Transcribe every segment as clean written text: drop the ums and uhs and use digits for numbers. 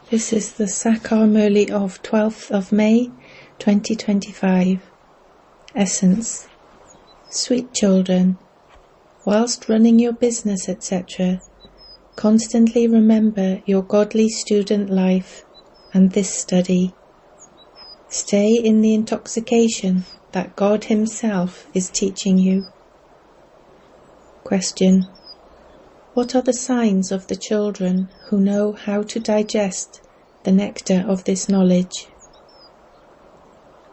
This is the Sakar Murli of 12th of May 2025. Essence. Sweet children, whilst running your business, etc., constantly remember your godly student life and this study. Stay in the intoxication that God Himself is teaching you. Question. What are the signs of the children who know how to digest the nectar of this knowledge?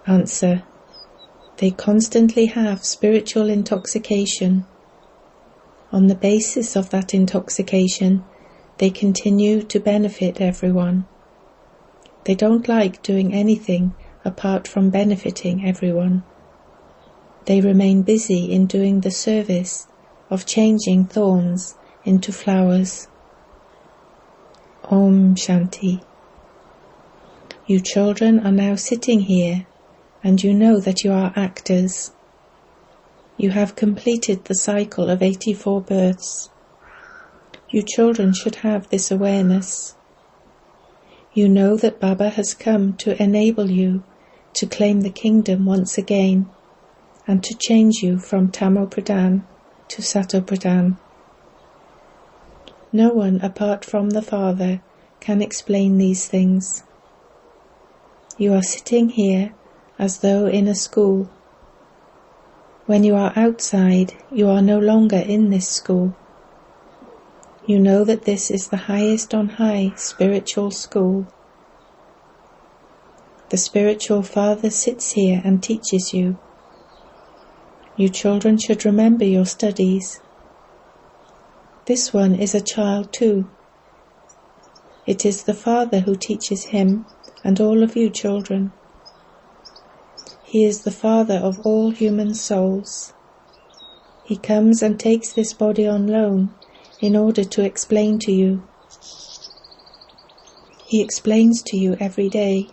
Answer. They constantly have spiritual intoxication. On the basis of that intoxication, they continue to benefit everyone. They don't like doing anything apart from benefiting everyone. They remain busy in doing the service of changing thorns into flowers. Om Shanti. You children are now sitting here, and you know that you are actors. You have completed the cycle of 84 births. You children should have this awareness. You know that Baba has come to enable you to claim the kingdom once again, and to change you from Tamo Pradhan to Sato Pradhan. No one apart from the Father can explain these things. You are sitting here as though in a school. When you are outside, you are no longer in this school. You know that this is the highest on high spiritual school. The spiritual Father sits here and teaches you. You children should remember your studies. This one is a child too. It is the Father who teaches him and all of you children. He is the Father of all human souls. He comes and takes this body on loan in order to explain to you. He explains to you every day.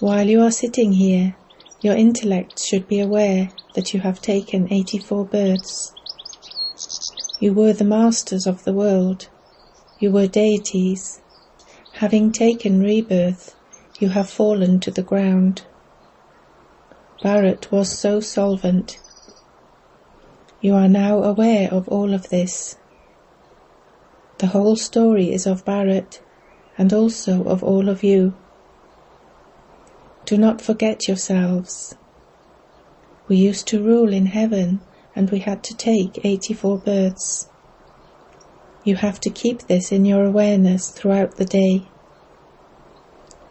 While you are sitting here, your intellect should be aware that you have taken 84 births. You were the masters of the world. You were deities. Having taken rebirth, you have fallen to the ground. Bharat was so solvent. You are now aware of all of this. The whole story is of Bharat and also of all of you. Do not forget yourselves. We used to rule in heaven and we had to take 84 births. You have to keep this in your awareness throughout the day.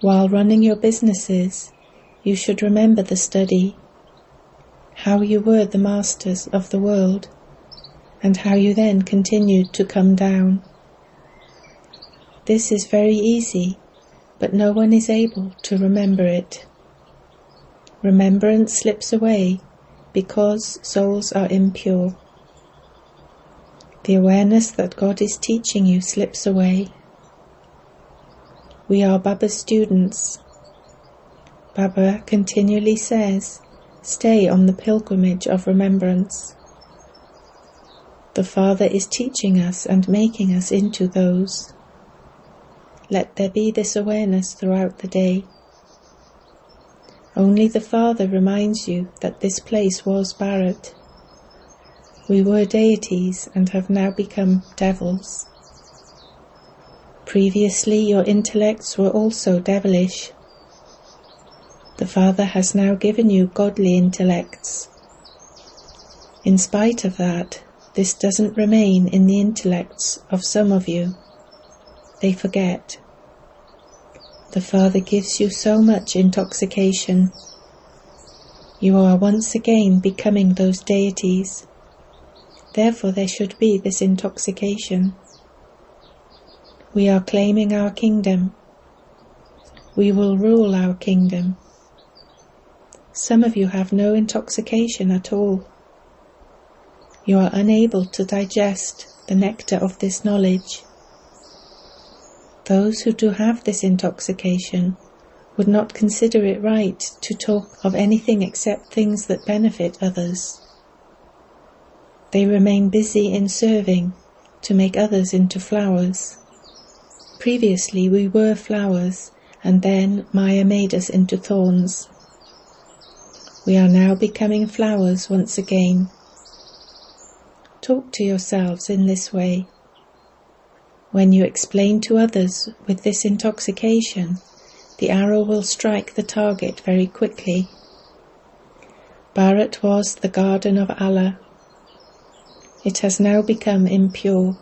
While running your businesses, you should remember the study, how you were the masters of the world, and how you then continued to come down. This is very easy, but no one is able to remember it. Remembrance slips away because souls are impure. The awareness that God is teaching you slips away. We are Baba's students. Baba continually says, stay on the pilgrimage of remembrance. The Father is teaching us and making us into those. Let there be this awareness throughout the day. Only the Father reminds you that this place was Bharat. We were deities and have now become devils. Previously your intellects were also devilish. The Father has now given you godly intellects. In spite of that, this doesn't remain in the intellects of some of you. They forget. The Father gives you so much intoxication. You are once again becoming those deities. Therefore there should be this intoxication. We are claiming our kingdom. We will rule our kingdom. Some of you have no intoxication at all. You are unable to digest the nectar of this knowledge. Those who do have this intoxication would not consider it right to talk of anything except things that benefit others. They remain busy in serving to make others into flowers. Previously we were flowers, and then Maya made us into thorns. We are now becoming flowers once again. Talk to yourselves in this way. When you explain to others with this intoxication, the arrow will strike the target very quickly. Bharat was the garden of Allah. It has now become impure.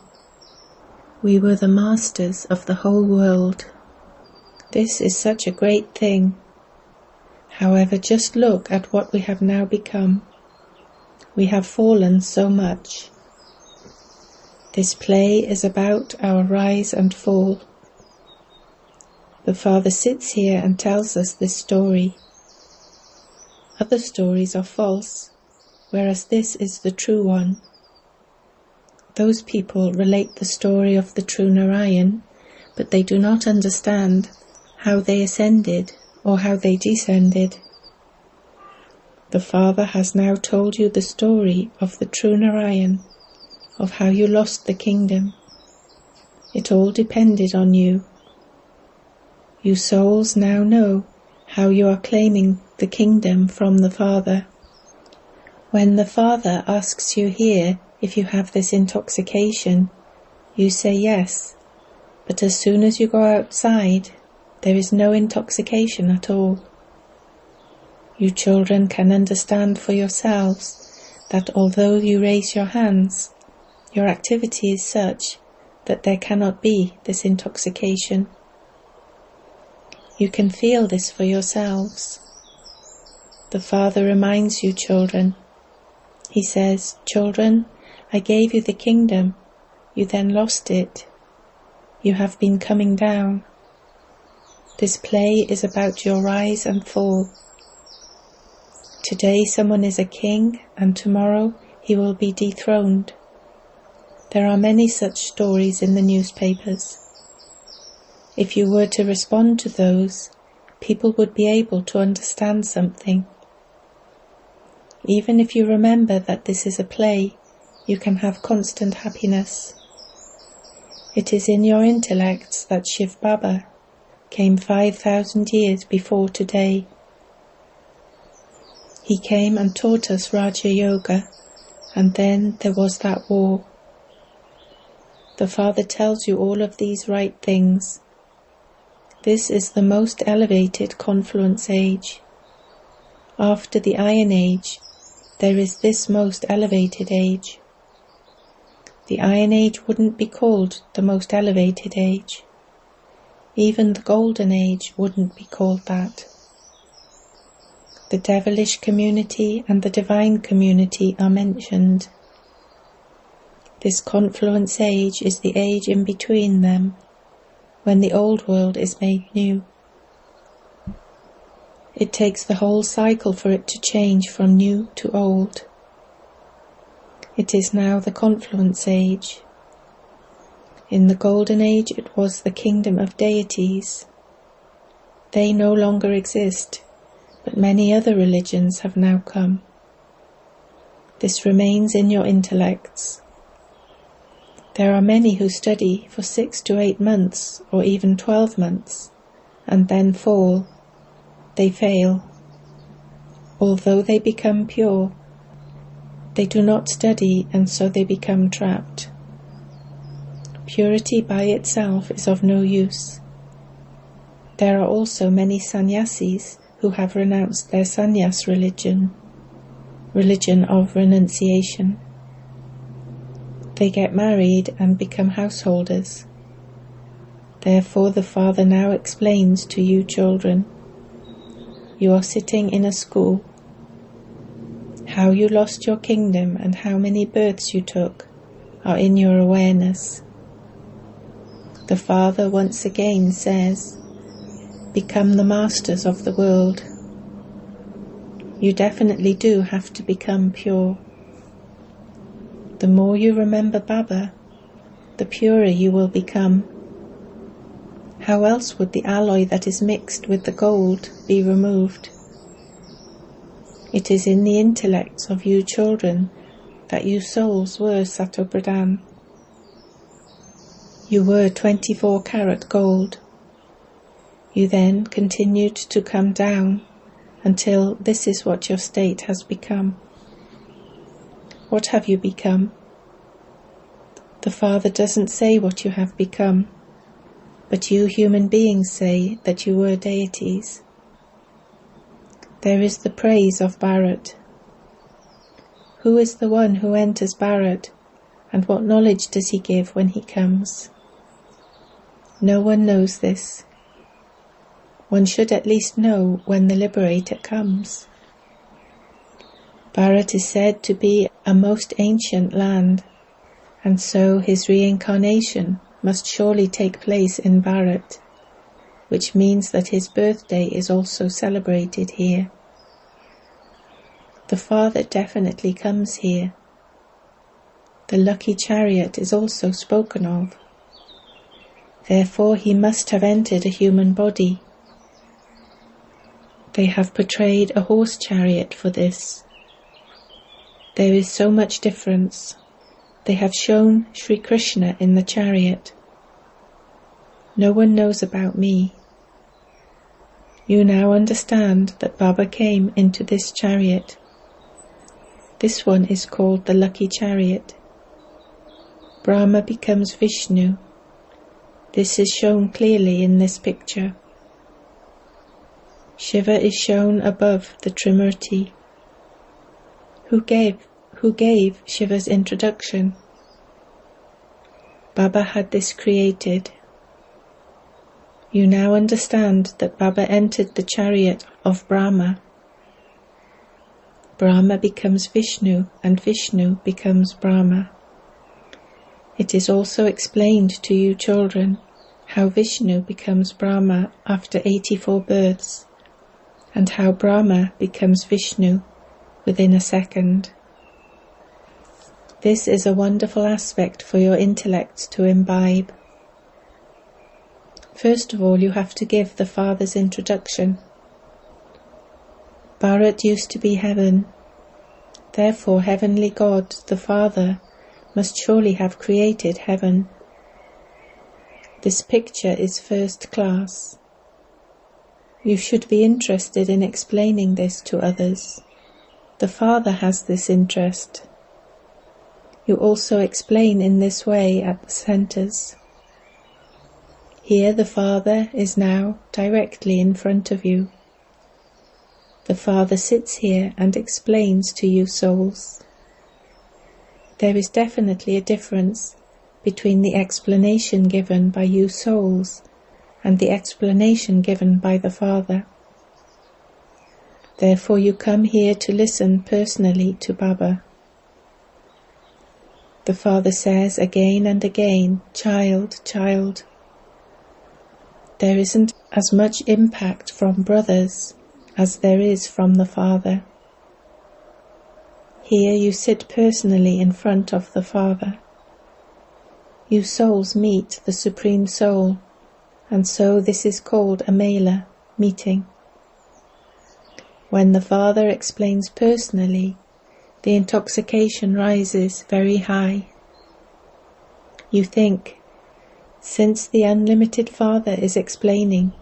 We were the masters of the whole world. This is such a great thing. However, just look at what we have now become. We have fallen so much. This play is about our rise and fall. The Father sits here and tells us this story. Other stories are false, whereas this is the true one. Those people relate the story of the true Narayan, but they do not understand how they ascended or how they descended. The Father has now told you the story of the true Narayan, of how you lost the kingdom. It all depended on you. You souls now know how you are claiming the kingdom from the Father. When the Father asks you here if you have this intoxication, you say yes, but as soon as you go outside, there is no intoxication at all. You children can understand for yourselves that although you raise your hands, your activity is such that there cannot be this intoxication. You can feel this for yourselves. The Father reminds you, children. He says, "Children, I gave you the kingdom. You then lost it. You have been coming down. This play is about your rise and fall. Today someone is a king, and tomorrow he will be dethroned. There are many such stories in the newspapers. If you were to respond to those, people would be able to understand something. Even if you remember that this is a play, you can have constant happiness. It is in your intellects that Shivbaba came 5,000 years before today. He came and taught us Raja Yoga, and then there was that war. The Father tells you all of these right things. This is the most elevated confluence age. After the Iron Age, there is this most elevated age. The Iron Age wouldn't be called the most elevated age. Even the Golden Age wouldn't be called that. The devilish community and the divine community are mentioned. This confluence age is the age in between them, when the old world is made new. It takes the whole cycle for it to change from new to old. It is now the confluence age. In the Golden Age it was the kingdom of deities. They no longer exist, but many other religions have now come. This remains in your intellects. There are many who study for 6 to 8 months or even 12 months and then fall. They fail. Although they become pure, they do not study and so they become trapped. Purity by itself is of no use. There are also many sannyasis who have renounced their sannyas religion of renunciation. They get married and become householders. Therefore the Father now explains to you children. You are sitting in a school. How you lost your kingdom and how many births you took are in your awareness. The Father once again says, become the masters of the world. You definitely do have to become pure. The more you remember Baba, the purer you will become. How else would the alloy that is mixed with the gold be removed? It is in the intellects of you children that you souls were Sato Pradhan. You were 24-karat gold. You then continued to come down until this is what your state has become. What have you become? The Father doesn't say what you have become, but you human beings say that you were deities. There is the praise of Bharat. Who is the one who enters Bharat, and what knowledge does he give when he comes? No one knows this. One should at least know when the liberator comes. Bharat is said to be a most ancient land, and so his reincarnation must surely take place in Bharat, which means that his birthday is also celebrated here. The Father definitely comes here. The lucky chariot is also spoken of. Therefore he must have entered a human body. They have portrayed a horse chariot for this. There is so much difference. They have shown Sri Krishna in the chariot. No one knows about me. You now understand that Baba came into this chariot. This one is called the lucky chariot. Brahma becomes Vishnu. This is shown clearly in this picture. Shiva is shown above the Trimurti. Who gave Shiva's introduction? Baba had this created. You now understand that Baba entered the chariot of Brahma. Brahma becomes Vishnu, and Vishnu becomes Brahma. It is also explained to you children how Vishnu becomes Brahma after 84 births, and how Brahma becomes Vishnu within a second. This is a wonderful aspect for your intellect to imbibe. First of all, you have to give the Father's introduction. Bharat used to be heaven. Therefore, Heavenly God, the Father, must surely have created heaven. This picture is first class. You should be interested in explaining this to others. The Father has this interest. You also explain in this way at the centers. Here the Father is now directly in front of you. The Father sits here and explains to you souls. There is definitely a difference between the explanation given by you souls and the explanation given by the Father. Therefore you come here to listen personally to Baba. The Father says again and again, "Child, child." There isn't as much impact from brothers as there is from the Father. Here you sit personally in front of the Father. You souls meet the Supreme Soul, and so this is called a mela, meeting. When the Father explains personally, the intoxication rises very high. You think, since the unlimited Father is explaining,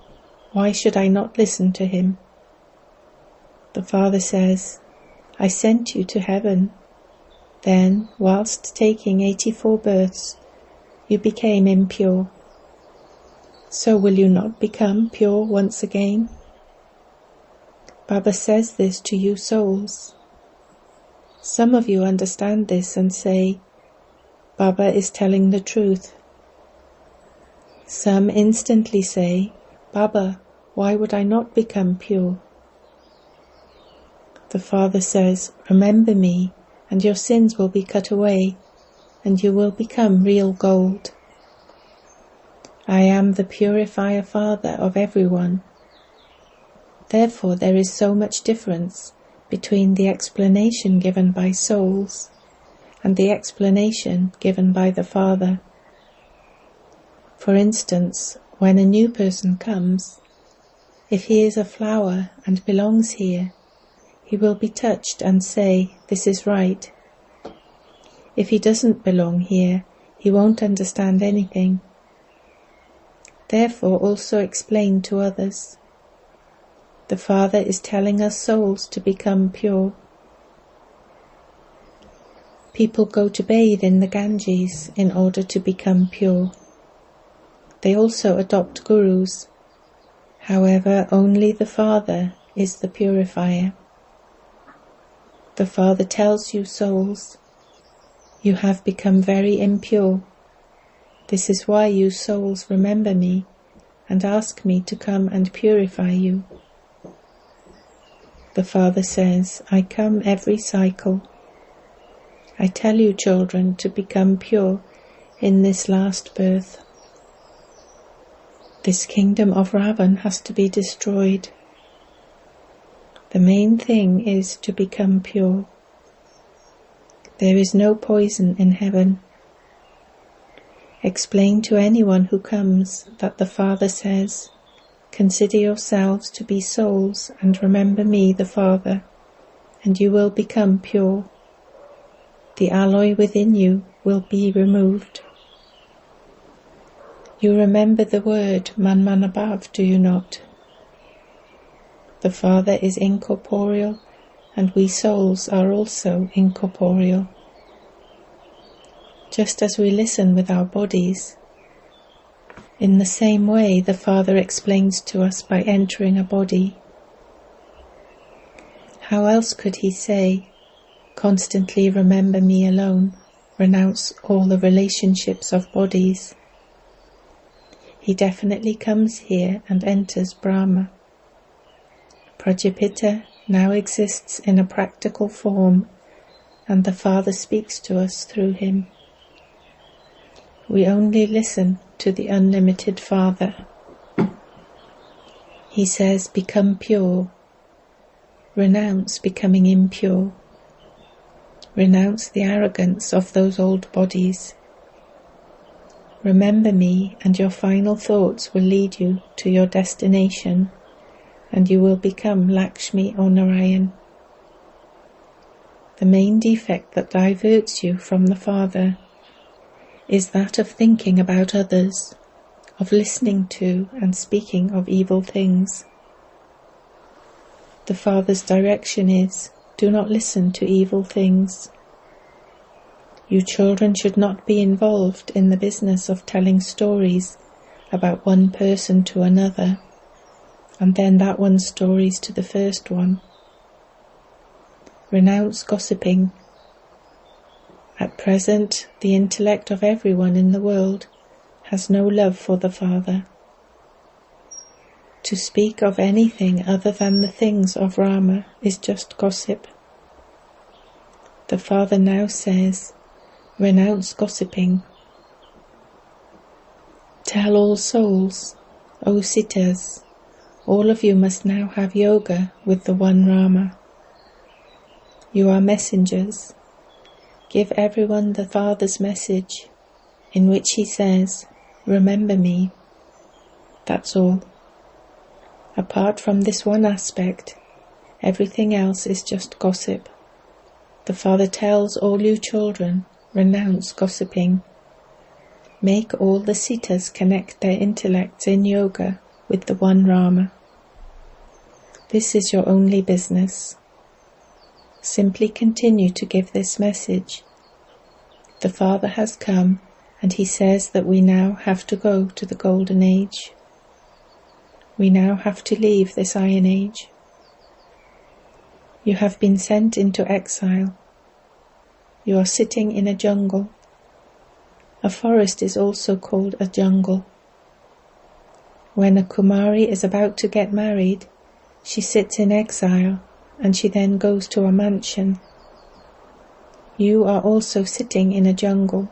why should I not listen to him? The Father says, I sent you to heaven. Then, whilst taking 84 births, you became impure. So will you not become pure once again? Baba says this to you souls. Some of you understand this and say, Baba is telling the truth. Some instantly say, Baba, why would I not become pure? The Father says, remember me, and your sins will be cut away, and you will become real gold. I am the purifier Father of everyone. Therefore there is so much difference between the explanation given by souls and the explanation given by the Father. For instance, when a new person comes, if he is a flower and belongs here, he will be touched and say, this is right. If he doesn't belong here, he won't understand anything Therefore also explain to others. The Father is telling us souls to become pure. People go to bathe in the Ganges in order to become pure. They also adopt gurus. However, only the Father is the purifier. The Father tells you souls, you have become very impure. This is why you souls remember me and ask me to come and purify you. The Father says, I come every cycle. I tell you, children, to become pure in this last birth. This kingdom of Ravan has to be destroyed. The main thing is to become pure. There is no poison in heaven. Explain to anyone who comes that the Father says, consider yourselves to be souls and remember me, the Father, and you will become pure. The alloy within you will be removed. You remember the word man above, do you not? The Father is incorporeal, and we souls are also incorporeal. Just as we listen with our bodies, in the same way the Father explains to us by entering a body. How else could he say, constantly remember me alone, renounce all the relationships of bodies? He definitely comes here and enters Brahma. Prajapita now exists in a practical form, and the Father speaks to us through him. We only listen to the unlimited Father. He says, become pure. Renounce becoming impure. Renounce the arrogance of those old bodies. Remember me, and your final thoughts will lead you to your destination, and you will become Lakshmi or Narayan. The main defect that diverts you from the Father is that of thinking about others, of listening to and speaking of evil things. The Father's direction is, do not listen to evil things. You children should not be involved in the business of telling stories about one person to another, and then that one's stories to the first one. Renounce gossiping. At present, the intellect of everyone in the world has no love for the Father. To speak of anything other than the things of Rama is just gossip. The Father now says, renounce gossiping. Tell all souls, O Sitas, all of you must now have yoga with the one Rama. You are messengers. Give everyone the Father's message, in which he says, remember me. That's all. Apart from this one aspect, everything else is just gossip. The Father tells all you children, renounce gossiping. Make all the Sitas connect their intellects in yoga with the one Rama. This is your only business. Simply continue to give this message. The Father has come, and he says that we now have to go to the Golden Age. We now have to leave this Iron Age. You have been sent into exile. You are sitting in a jungle. A forest is also called a jungle. When a Kumari is about to get married, she sits in exile, and she then goes to a mansion. You are also sitting in a jungle.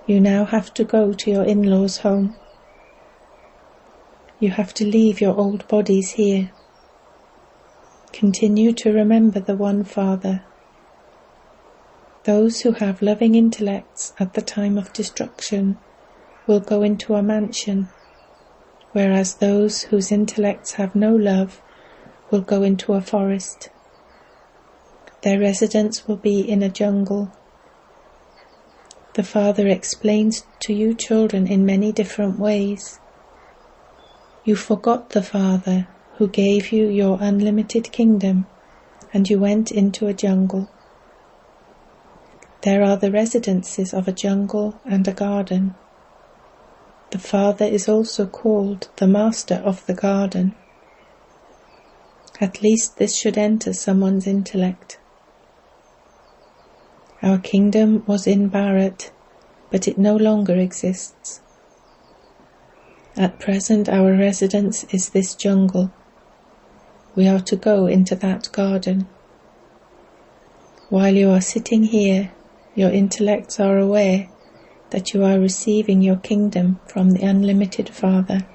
You now have to go to your in-laws' home. You have to leave your old bodies here. Continue to remember the one Father. Those who have loving intellects at the time of destruction will go into a mansion, whereas those whose intellects have no love will go into a forest. Their residence will be in a jungle. The Father explains to you children in many different ways. You forgot the Father who gave you your unlimited kingdom, and you went into a jungle. There are the residences of a jungle and a garden. The Father is also called the Master of the Garden. At least this should enter someone's intellect. Our kingdom was in Bharat, but it no longer exists. At present our residence is this jungle. We are to go into that garden. While you are sitting here, your intellects are aware that you are receiving your kingdom from the unlimited Father.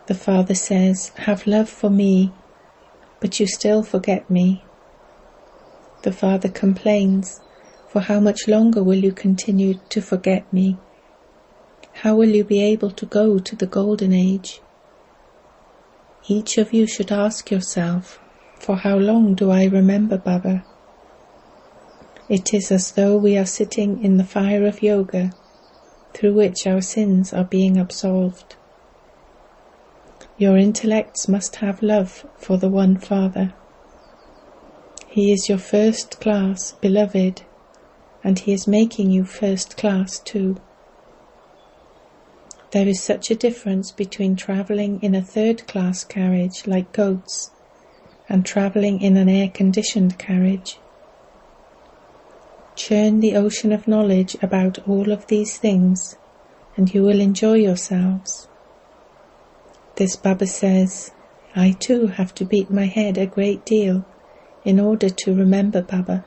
The Father says, "Have love for me," but you still forget me. The Father complains, "For how much longer will you continue to forget me? How will you be able to go to the golden age?" Each of you should ask yourself, "For how long do I remember Baba?" It is as though we are sitting in the fire of yoga, through which our sins are being absolved. Your intellects must have love for the one Father. He is your first class beloved, and He is making you first class too. There is such a difference between travelling in a third-class carriage like goats and travelling in an air-conditioned carriage. Churn the ocean of knowledge about all of these things, and you will enjoy yourselves. This Baba says, "I too have to beat my head a great deal in order to remember Baba."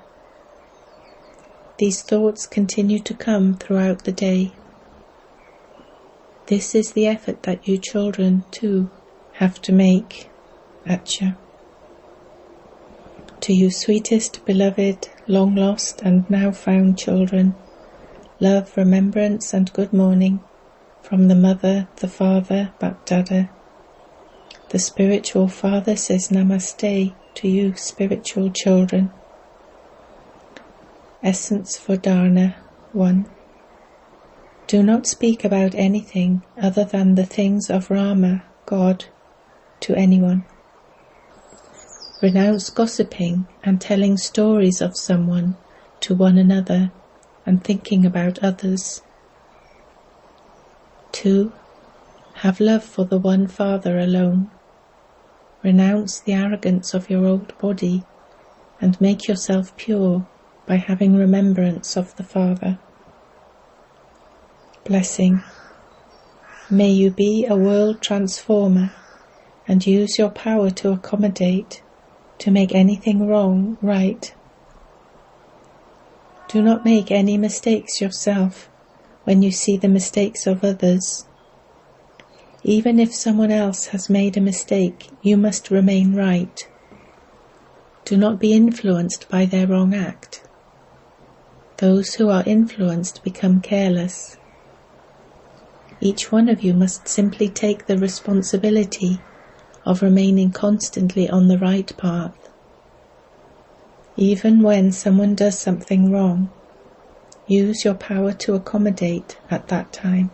These thoughts continue to come throughout the day. This is the effort that you children too have to make. Acha. To you sweetest, beloved, long lost and now found children, love, remembrance and good morning from the Mother, the Father, BapDada. The spiritual Father says Namaste to you spiritual children. Essence for Dharna 1. Do not speak about anything other than the things of Rama, God, to anyone. Renounce gossiping and telling stories of someone to one another and thinking about others. 2. Have love for the one Father alone. Renounce the arrogance of your old body and make yourself pure by having remembrance of the Father. Blessing. May you be a world transformer and use your power to accommodate, to make anything wrong right. Do not make any mistakes yourself when you see the mistakes of others. Even if someone else has made a mistake, you must remain right. Do not be influenced by their wrong act. Those who are influenced become careless. Each one of you must simply take the responsibility of remaining constantly on the right path. Even when someone does something wrong, use your power to accommodate at that time.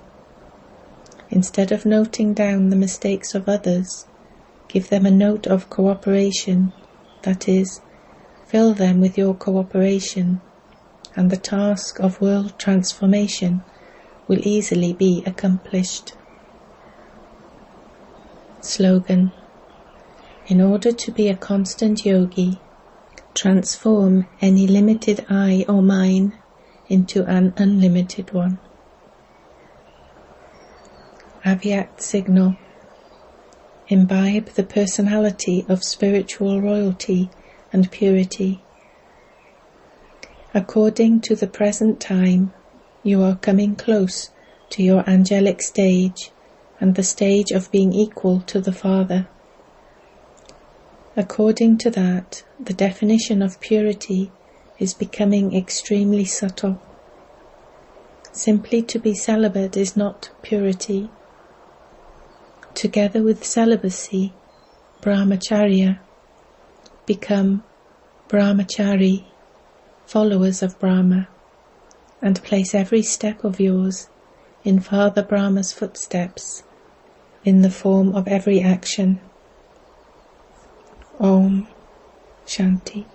Instead of noting down the mistakes of others, give them a note of cooperation, that is, fill them with your cooperation, and the task of world transformation will easily be accomplished. Slogan. In order to be a constant yogi, transform any limited I or mine into an unlimited one. Avyakt signal. Imbibe the personality of spiritual royalty and purity. According to the present time, you are coming close to your angelic stage and the stage of being equal to the Father. According to that, the definition of purity is becoming extremely subtle. Simply to be celibate is not purity. Together with celibacy, brahmacharya, become brahmachari, followers of Brahma, and place every step of yours in Father Brahma's footsteps, in the form of every action. Om Shanti.